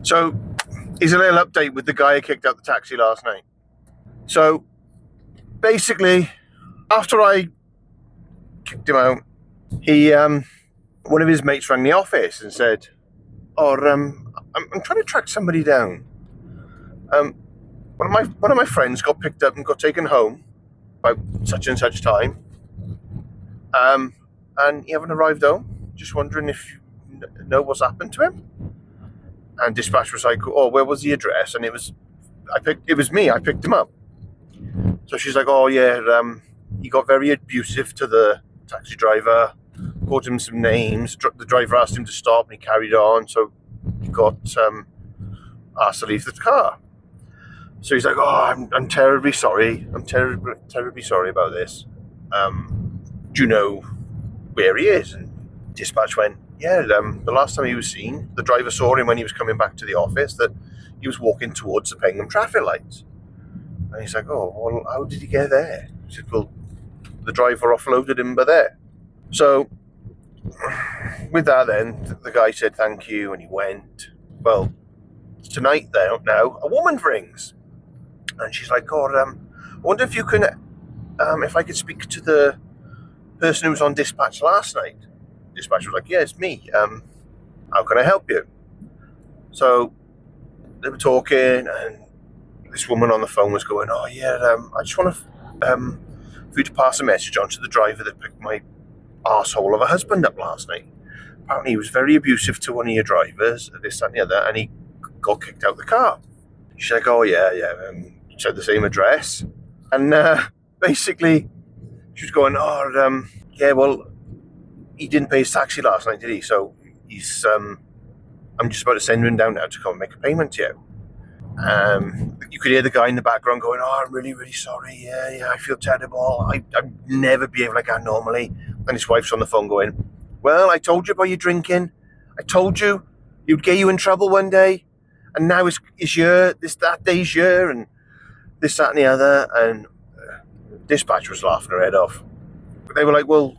So, here's a little update with the guy who kicked out the taxi last night. So, basically, after I kicked him out, he, one of his mates rang the office and said, "Oh, I'm trying to track somebody down. One of my friends got picked up and got taken home about such and such time, and he haven't arrived home. Just wondering if you know what's happened to him." And dispatch was like, "Oh, where was the address?" And it was me. I picked him up. So she's like, "Oh yeah, he got very abusive to the taxi driver, called him some names. The driver asked him to stop, and he carried on. So he got asked to leave the car." So he's like, "Oh, I'm terribly sorry. I'm terribly sorry about this. Do you know where he is?" And dispatch went, "Yeah, the last time he was seen, the driver saw him when he was coming back to the office, that he was walking towards the Pengham traffic lights." And he's like, "Oh, well, how did he get there?" He said, "Well, the driver offloaded him by there." So with that then, the guy said thank you and he went. Well, tonight now, a woman rings. And she's like, "Oh, I wonder if you can, if I could speak to the person who was on dispatch last night." Dispatch was like, "Yeah, it's me. How can I help you?" So they were talking, and this woman on the phone was going, "Oh yeah, I just want to, for you to pass a message on to the driver that picked my arsehole of a husband up last night. Apparently he was very abusive to one of your drivers, this, that and the other, and he got kicked out the car." She's like, "Oh yeah, said the same address." And basically she was going, "Oh, yeah, well, he didn't pay his taxi last night, did he? So he's, I'm just about to send him down now to come and make a payment to you." You could hear the guy in the background going, "Oh, I'm really, really sorry. Yeah, I feel terrible. I'd never behave like that normally." And his wife's on the phone going, "Well, I told you about your drinking. I told you you'd get you in trouble one day. And now it's that day's year, and this, that, and the other." And dispatch was laughing her head off. But they were like, "Well,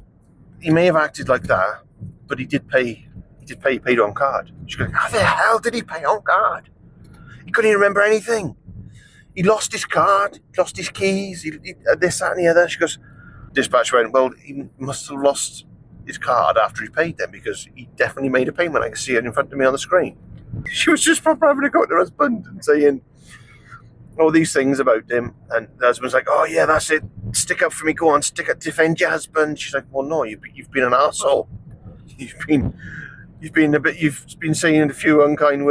he may have acted like that, but he did pay. He paid on card." She goes, "How the hell did he pay on card? He couldn't even remember anything. He lost his card, lost his keys, he this, that, and the other." She goes, dispatch went, "Well, he must have lost his card after he paid them, because he definitely made a payment. I can see it in front of me on the screen." She was just proper having a go at her husband and saying all these things about him. And the husband's like, "Oh yeah, that's it. Stick up for me. Go on, defend your husband." She's like, "Well, no, you've been an arsehole. You've been saying a few unkind words."